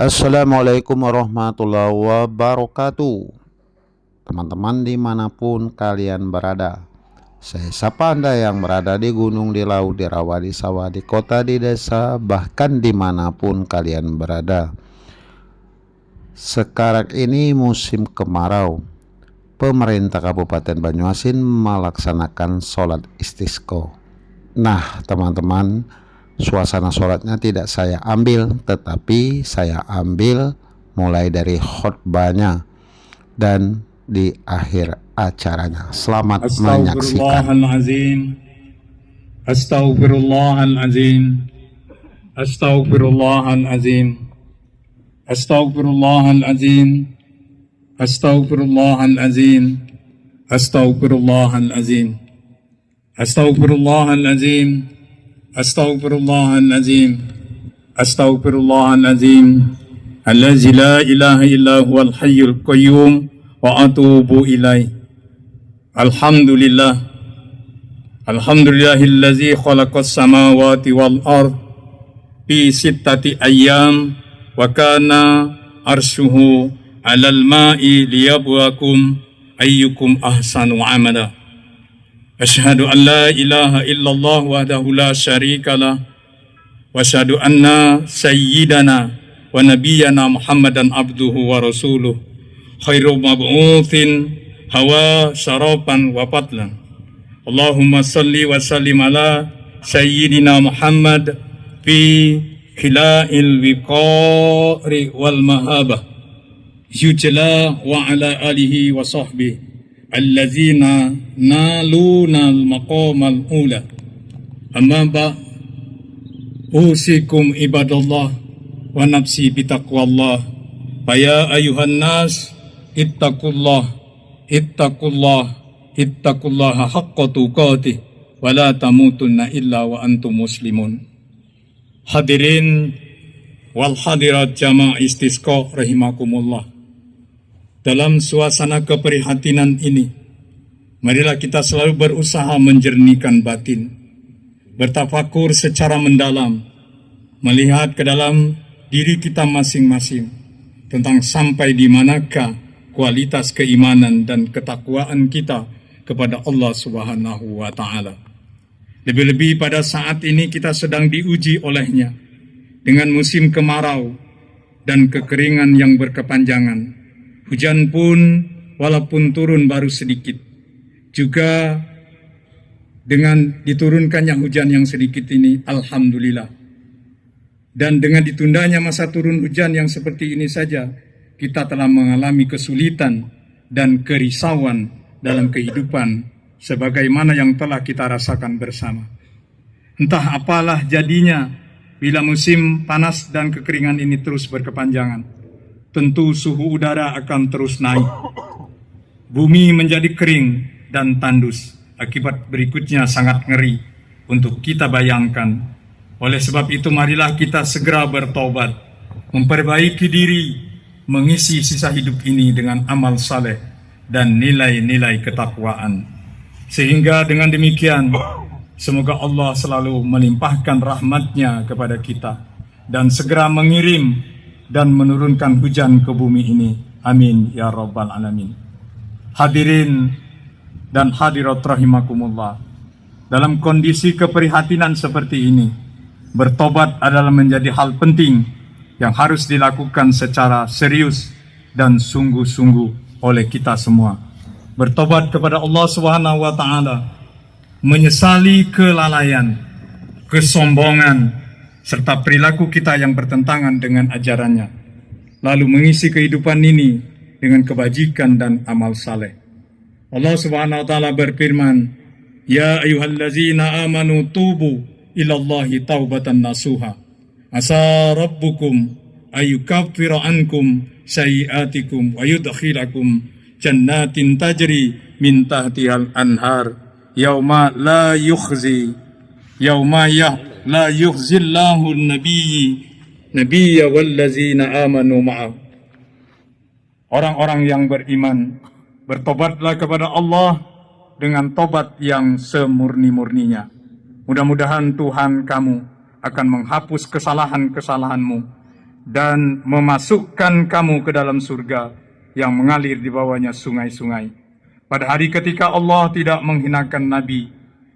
Assalamualaikum warahmatullahi wabarakatuh. Teman-teman dimanapun kalian berada, saya sapa Anda yang berada di gunung, di laut, di rawa, di sawah, di kota, di desa, bahkan dimanapun kalian berada. Sekarang ini musim kemarau. Pemerintah Kabupaten Banyuasin melaksanakan sholat istisqa. Nah teman-teman, suasana sholatnya tidak saya ambil, tetapi saya ambil mulai dari khutbahnya dan di akhir acaranya. Selamat menyaksikan. Astaghfirullahalazim. Astaghfirullahalazim. Astaghfirullahalazim. Astaghfirullahalazim. Astaghfirullahalazim. Astaghfirullahalazim. Astaghfirullahalazim. Astaghfirullahalazim. Allazi la ilaha illa huwal hayyul qayyum wa atubu ilaih. Alhamdulillah. Alhamdulillahillazi khalaqas samawati wal ard fi sittati ayyam wa kana arshuhu 'alal ma'i liyabluwakum ayyukum ahsanu amala. Asyhadu an la ilaha illallah wahdahu la syarikalah wa asyhadu anna sayyidana wa nabiyyana Muhammadan abduhu wa rasuluh khairu mab'utsin hawa syarafan wa fadlan. Allahumma salli wa sallim ala sayyidina Muhammad fi khila'il wiqari wal mahabah yujla wa ala alihi wa sahbihi allazina naluna al-maqamal ula. Amma ba usikum ibadallah wa nafsi bitaqwallah. Faya ayuhan nas ittaqullah ittaqullaha haqqa tuqatih wa la tamutunna illa wa antum muslimun. Hadirin wal hadirat jamaah istisqa rahimakumullah. Dalam suasana keprihatinan ini, marilah kita selalu berusaha menjernihkan batin, bertafakur secara mendalam, melihat ke dalam diri kita masing-masing tentang sampai di manakah kualitas keimanan dan ketakwaan kita kepada Allah Subhanahu wa Ta'ala. Lebih-lebih pada saat ini kita sedang diuji olehnya dengan musim kemarau dan kekeringan yang berkepanjangan. Hujan pun walaupun turun baru sedikit, juga dengan diturunkannya hujan yang sedikit ini, alhamdulillah. Dan dengan ditundanya masa turun hujan yang seperti ini saja, kita telah mengalami kesulitan dan kerisauan dalam kehidupan sebagaimana yang telah kita rasakan bersama. Entah apalah jadinya bila musim panas dan kekeringan ini terus berkepanjangan. Tentu suhu udara akan terus naik. Bumi menjadi kering dan tandus. Akibat berikutnya sangat ngeri untuk kita bayangkan. Oleh sebab itu marilah kita segera bertobat, memperbaiki diri, mengisi sisa hidup ini dengan amal saleh dan nilai-nilai ketakwaan. Sehingga dengan demikian, semoga Allah selalu melimpahkan rahmat-Nya kepada kita dan segera mengirim dan menurunkan hujan ke bumi ini. Amin ya rabbal alamin. Hadirin dan hadirat rahimakumullah. Dalam kondisi keprihatinan seperti ini, bertobat adalah menjadi hal penting yang harus dilakukan secara serius dan sungguh-sungguh oleh kita semua. Bertobat kepada Allah Subhanahu wa Ta'ala, menyesali kelalaian, kesombongan, serta perilaku kita yang bertentangan dengan ajarannya, lalu mengisi kehidupan ini dengan kebajikan dan amal saleh. Allah Subhanahu wa Ta'ala berfirman, Ya ayyuhallazina amanu tubu ilallahi taubatan nasuha asa rabbukum ayyukaffira ankum sayiatikum wa yudkhilakum jannatin tajri min tahtihal anhar yauma la yukhzillahu nabiyya wallazina amanu ma'ah. Orang-orang yang beriman, bertobatlah kepada Allah dengan tobat yang semurni-murninya. Mudah-mudahan Tuhan kamu akan menghapus kesalahan-kesalahanmu dan memasukkan kamu ke dalam surga yang mengalir di bawahnya sungai-sungai. Pada hari ketika Allah tidak menghinakan Nabi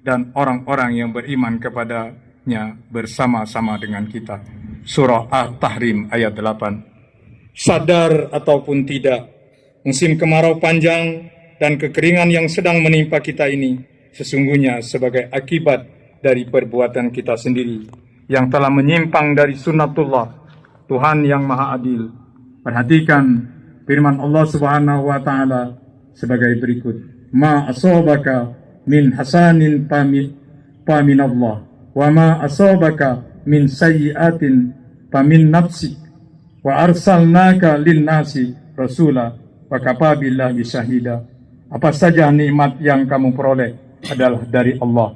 dan orang-orang yang beriman kepadanya bersama-sama dengan kita. Surah At-Tahrim ayat 8. Sadar ataupun tidak, musim kemarau panjang dan kekeringan yang sedang menimpa kita ini sesungguhnya sebagai akibat dari perbuatan kita sendiri yang telah menyimpang dari sunnatullah Tuhan yang Maha Adil. Perhatikan firman Allah Subhanahu wa taala sebagai berikut. Ma asabaka min hasanin pamin Allah wa ma asabaka min sayyi'atin pamin nafsik wa arsalnaka lin-nasi rasula wa kafa billahi syahida. Apa saja nikmat yang kamu peroleh adalah dari Allah,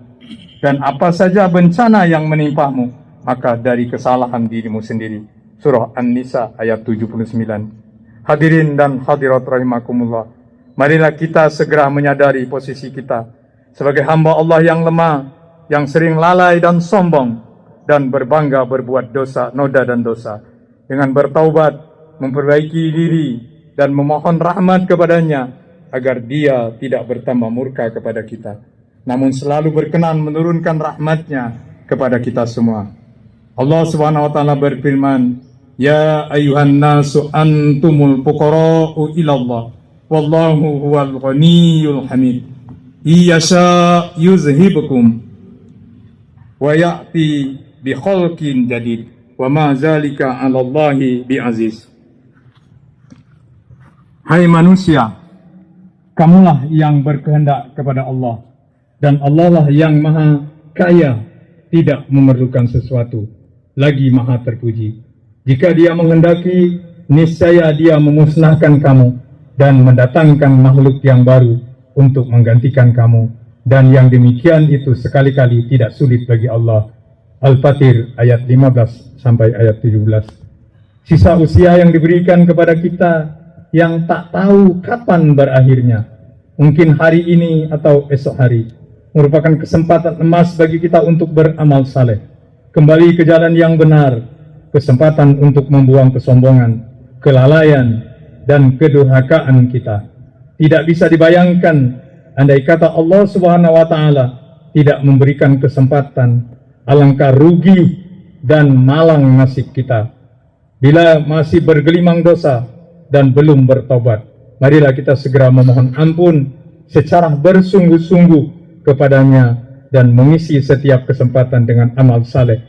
dan apa saja bencana yang menimpamu maka dari kesalahan dirimu sendiri. Surah An-Nisa ayat 79. Hadirin dan hadirat rahimakumullah, marilah kita segera menyadari posisi kita sebagai hamba Allah yang lemah, yang sering lalai dan sombong, dan berbangga berbuat dosa, noda dan dosa. Dengan bertaubat, memperbaiki diri, dan memohon rahmat kepadanya, agar dia tidak bertambah murka kepada kita, namun selalu berkenan menurunkan rahmatnya kepada kita semua. Allah Subhanahu wa taala berfirman, Ya ayuhan nasu antumul fuqara'u ilallah wallahu huwal ghaniyyul hamid. Iyasha yuzhibukum wa ya'ti bi khalqin jadid wa ma zalika 'alallahi bi'aziz. Hai manusia, kamulah yang berkehendak kepada Allah, dan Allah lah yang maha kaya, tidak memerlukan sesuatu, lagi maha terpuji. Jika dia menghendaki, niscaya dia memusnahkan kamu dan mendatangkan makhluk yang baru untuk menggantikan kamu, dan yang demikian itu sekali-kali tidak sulit bagi Allah. Al-Fatir ayat 15 sampai ayat 17. Sisa usia yang diberikan kepada kita yang tak tahu kapan berakhirnya, mungkin hari ini atau esok hari, merupakan kesempatan emas bagi kita untuk beramal saleh, kembali ke jalan yang benar, kesempatan untuk membuang kesombongan, kelalaian, dan kedurhakaan kita. Tidak bisa dibayangkan andai kata Allah Subhanahu wa taala tidak memberikan kesempatan, alangkah rugi dan malang nasib kita bila masih bergelimang dosa dan belum bertobat. Marilah kita segera memohon ampun secara bersungguh-sungguh kepadanya dan mengisi setiap kesempatan dengan amal saleh.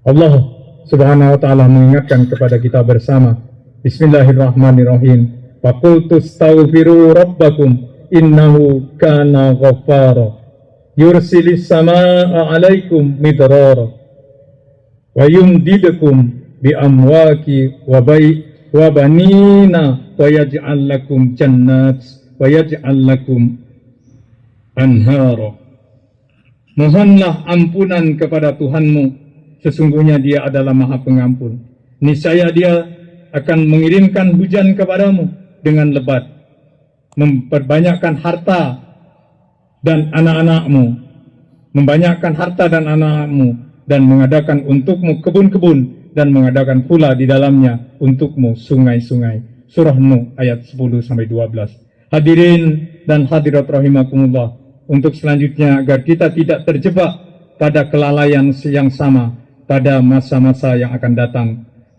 Allah Subhanahu wa ta'ala mengingatkan kepada kita bersama. Bismillahirrahmanirrahim. Faqultu astaghfiru rabbakum innahu kana ghaffara yursilis samaa'a 'alaikum midrara wa yumdidukum bi amwaki wa banina wa yaj'al lakum jannat wa yaj'al lakum anhara. Mohonlah ampunan kepada Tuhanmu, sesungguhnya dia adalah maha pengampun. Niscaya dia akan mengirimkan hujan kepadamu dengan lebat, memperbanyakkan harta dan anak-anakmu, membanyakkan harta dan anak-anakmu, dan mengadakan untukmu kebun-kebun, dan mengadakan pula di dalamnya untukmu sungai-sungai. Surah Nuh ayat 10-12. Hadirin dan hadirat rahimakumullah, untuk selanjutnya agar kita tidak terjebak pada kelalaian yang sama pada masa-masa yang akan datang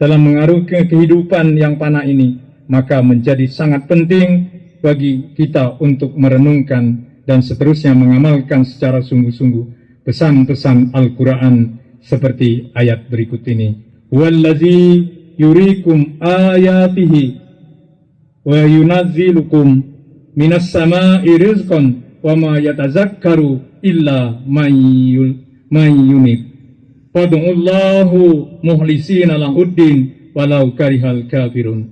dalam mengarungi kehidupan yang fana ini, maka menjadi sangat penting bagi kita untuk merenungkan dan seterusnya mengamalkan secara sungguh-sungguh pesan-pesan Al-Quran seperti ayat berikut ini. Wallazi yurikum ayatihi wa yunazzilukum minas sama'i rizqan wa ma yatazakkaru illa man yunib. Fad'ullahu muhlisina lahuddin walau karihal kafirun.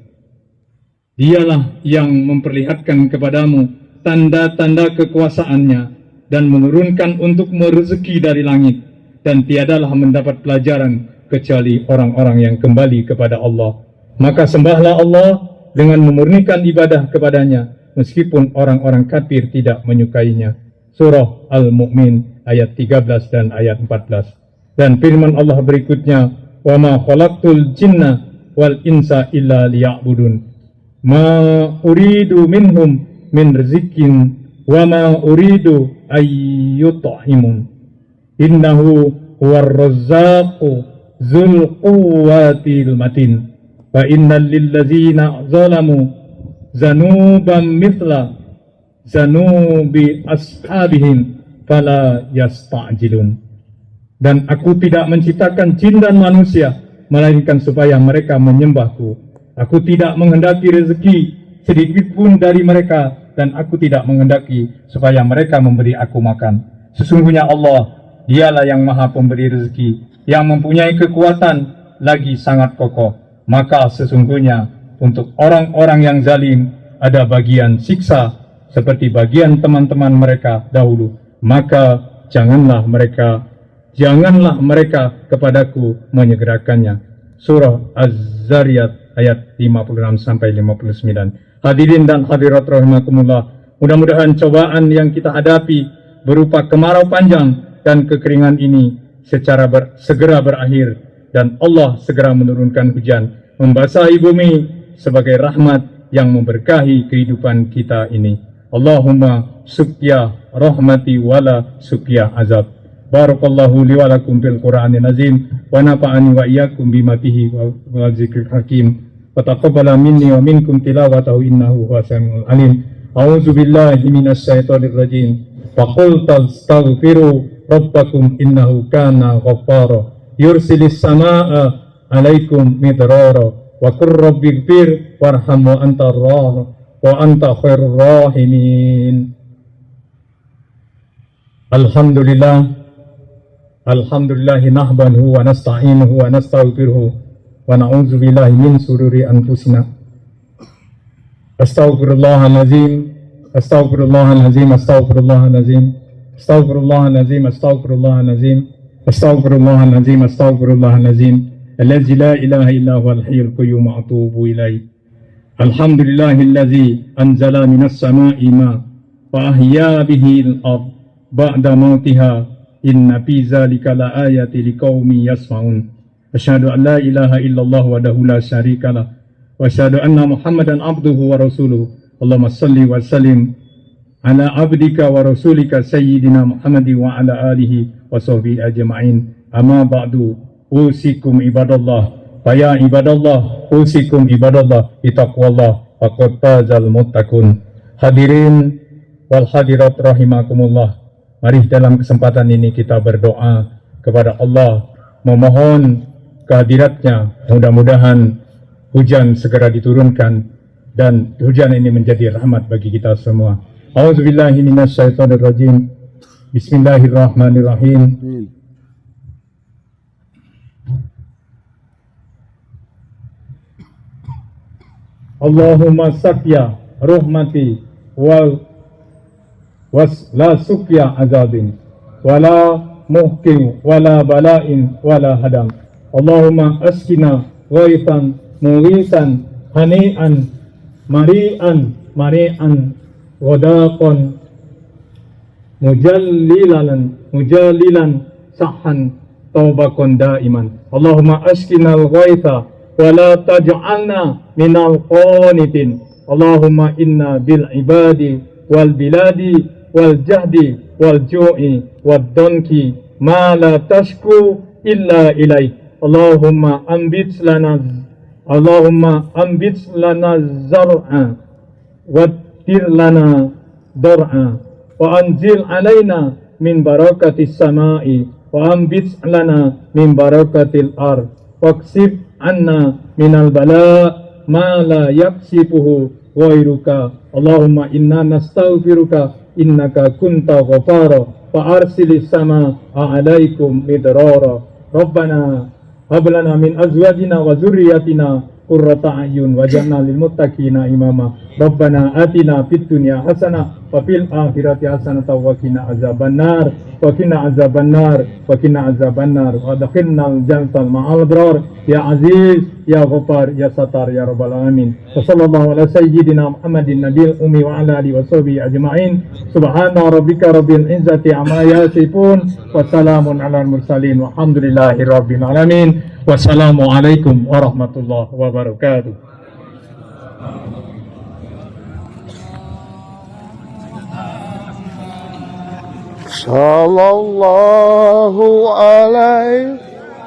Dialah yang memperlihatkan kepadamu tanda-tanda kekuasaannya dan menurunkan untukmu rezeki dari langit, dan tiadalah mendapat pelajaran kecuali orang-orang yang kembali kepada Allah. Maka sembahlah Allah dengan memurnikan ibadah kepadanya, meskipun orang-orang kafir tidak menyukainya. Surah Al-Mu'min ayat 13 dan ayat 14. Dan firman Allah berikutnya, wa ma khalaqtul jinna wal insa illa liya'budun. Ma uridu minhum min rizqin wa ma uridu ayyut'imun. Innahu huwar razzaqu dzul quwwatil matin. Fa innal lillazina zalamu zanuban mithla zanubi ashabihim fala yasta'jilun. Dan aku tidak menciptakan jin dan manusia melainkan supaya mereka menyembahku. Aku tidak menghendaki rezeki sedikit pun dari mereka, dan aku tidak menghendaki supaya mereka memberi aku makan. Sesungguhnya Allah, dialah yang maha pemberi rezeki, yang mempunyai kekuatan lagi sangat kokoh. Maka sesungguhnya untuk orang-orang yang zalim ada bagian siksa seperti bagian teman-teman mereka dahulu. Maka janganlah mereka kepadaku menyegerakannya. Surah Az-Zariyat ayat 56-59. Hadirin dan hadirat rahimakumullah, mudah-mudahan cobaan yang kita hadapi berupa kemarau panjang dan kekeringan ini segera berakhir, dan Allah segera menurunkan hujan membasahi bumi sebagai rahmat yang memberkahi kehidupan kita ini. Allahumma suqya rahmati wala suqya azab. Barakallahu li wa lakum fil Qur'anil azim wa nafa'ani wa iyyakum bima fihi wa dzikril hakim wa taqabbala minni wa minkum tilawatahu innahu huwas samiul alim. A'udzu billahi minasy syaithanir rajim. Wa qul tastaghfiru rabbakum innahu kana ghaffara yursilis samaa'a 'alaikum midrara wa qur rabbighfir warham wa anta khairur rahimin. Alhamdulillahi nahmaduhu wa nasta'inuhu wa nastaghfiruhu wa na'udzu billahi min shururi anfusina. Astaghfirullahalazim, astaghfirullahalazim, astaghfirullahalazim, astaghfirullahalazim, astaghfirullahalazim, astaghfirullahalazim, astaghfirullahalazim. Allazi la ilaha illa huwal hayyul qayyum wa atubu ilaih. Alhamdulillahillazi anzala minas sama'i ma wa ahya bihi al-ard ba'da mautiha. Inna fi zalika la ayati liqaumin yasma'un. Asyhadu an la ilaha illallah wahdahu la syarikalah wa asyhadu anna Muhammadan abduhu wa rasuluhu. Allahumma shalli wa sallim ala abdika wa rasulika sayyidina Muhammadi wa ala alihi wa sahbihi ajma'in. Amma ba'du, usikum ibadallah, ya ibadallah, usikum ibadallah bitaqwallah faqad fazal muttaqun. Hadirin wal hadirat rahimakumullah, mari dalam kesempatan ini kita berdoa kepada Allah, memohon kehadiratnya. Mudah-mudahan hujan segera diturunkan dan hujan ini menjadi rahmat bagi kita semua. A'udzubillahi minasyaitonir rajim. Bismillahirrahmanirrahim. Allahumma sakya rahmati la sukya azabin wala muhkim wala bala'in wala hadam. Allahumma askina ghaithan muwisan hani'an mari'an wadaqan mujallilan sahhan tawbakon daiman. Allahumma askina al-ghaitha wala taj'alna minal qanitin. Allahumma inna bil ibadi wal biladi wal jahdi wal ju'i wad donki ma la tashku illa ilaih. Allahumma ambit lana zar'a wattir lana dar'a wa anzil alaina min barakatis samai wa ambit lana min barakatil ard waqsib anna minal bala ma la yaksifuhu ghairuka. Allahumma inna nastaghfiruka innaka kunta ghafara fa arsilis sama alaikum midrara. Rabbana hab lana min azwajina wa dzurriyyatina qurrata a'yun waj'alna lil muttaqina imama. Rabbana atina fid dunya hasanah wa fil akhirati hasanatan wa qina azabannar wa qina azabannar wa qina azabannar wa adkhilna al-jannata ma'al abrar ya aziz ya ghaffar ya satar ya rabbal alamin. Wa sallallahu ala sayyidina Muhammadin nabiyil ummi wa ala alihi wa sahbihi ajma'in. Subhana rabbika rabbil izzati amma yasifun wa salamun alal mursalin walhamdulillahi rabbil alamin. Wassalamualaikum warahmatullahi wabarakatuh. Sallallahu alaihi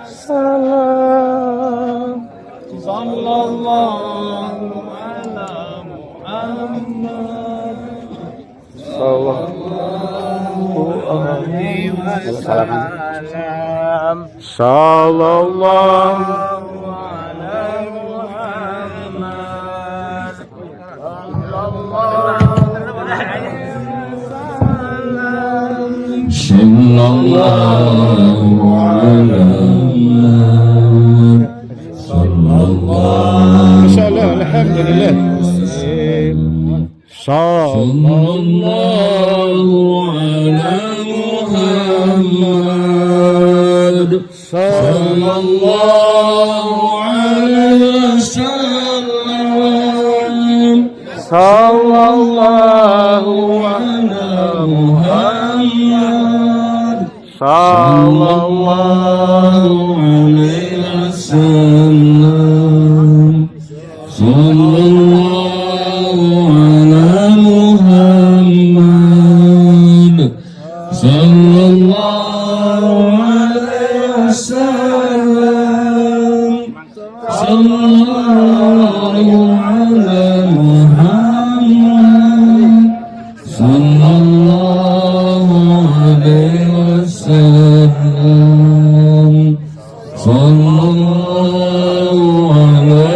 wasallam. Sallallahu ala Muhammad. Sallallahu alaihi wasallam. Sallallahu ala Muhammad. Sallallahu alaihi sallallahu Masyaallah, alhamdulillah. sallallahu ala Muhammad sallallahu alaihi wasallam Sallallahu ala Muhammad sallallahu alaihi wasallam sallallahu ala Muhammad sallallahu alaihi wasallam sallallahu ala Muhammad sallallahu alaihi wasallam sallallahu ala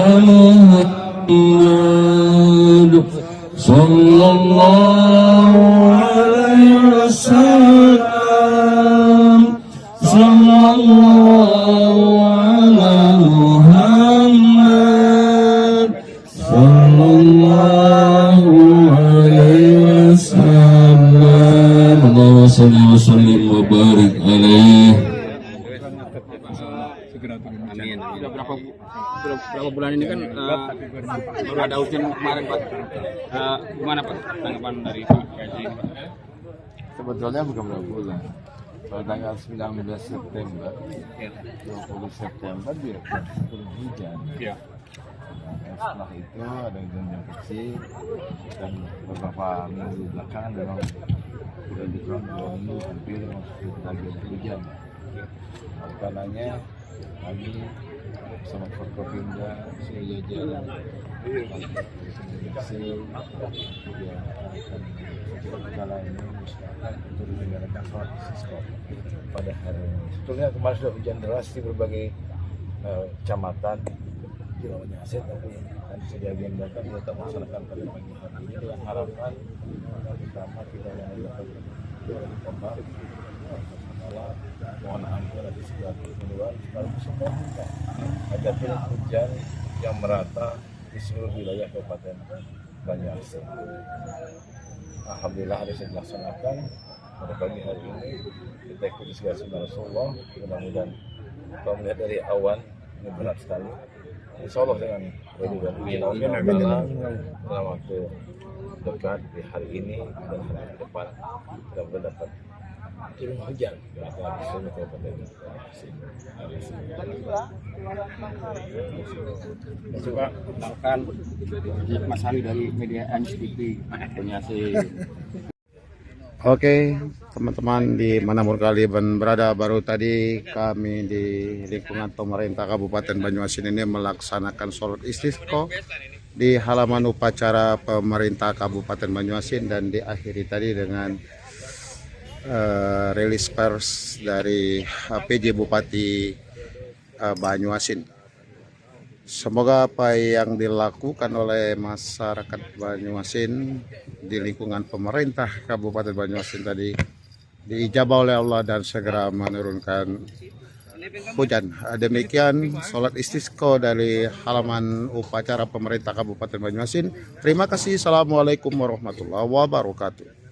Muhammad sallallahu alaihi wasallam sallallahu ala Muhammad sallallahu alaihi wasallam. Allahumma shalli wa sallim wa barik alaihi. Amin. Sudah berapa bulan ini kan baru ada ujian kemarin Pak. Gimana Pak tanggapan dari Pak Gaji ini Pak? Sebetulnya bukan berapa bulan. Pada tanggal 19 September, 20 September dia turun hujan. Iya. Dan setelah itu ada hujan kecil dan beberapa minggu belakangan memang sudah dikurang 2 minggu hampir masuk lagi hujan. Oleh karenanya kami bersama Forkopimda seluruh jajaran dia akan kala ini misalkan untuk menyelenggarakan sholat istisqa pada hari ini. Sebetulnya kemarin sudah hujan deras di berbagai kecamatan di Rawamangun Aset, tapi nanti sudah diagendakan kita tetap melaksanakan pada pagi hari ini dengan harapan pertama kita yang dapat kembali mohon ampun atas segala keliruan lalu semua minta ada turun hujan yang merata di seluruh wilayah Kabupaten Banyuasin. Alhamdulillah hari ini dilaksanakan pada pagi hari ini kita ikuti segala sunnah Rasulullah. Mudah-mudahan kalau melihat dari awan ini berat sekali. Insya Allah dengan ridwan Allah dalam waktu dekat di hari ini dan hari ke depan kita dapat turun hujan di seluruh Kabupaten Banyuasin. Coba kenalkan Mas Hari dari media NCTV Banyuasin. Oke, teman-teman di manapun kalian berada, baru tadi kami di lingkungan pemerintah Kabupaten Banyuasin ini melaksanakan sholat istisqa di halaman upacara pemerintah Kabupaten Banyuasin dan diakhiri tadi dengan rilis pers dari PJ Bupati Banyuasin. Semoga apa yang dilakukan oleh masyarakat Banyuasin di lingkungan pemerintah Kabupaten Banyuasin tadi diijabah oleh Allah dan segera menurunkan hujan. Demikian sholat istisqa dari halaman upacara pemerintah Kabupaten Banyuasin. Terima kasih. Assalamualaikum warahmatullahi wabarakatuh.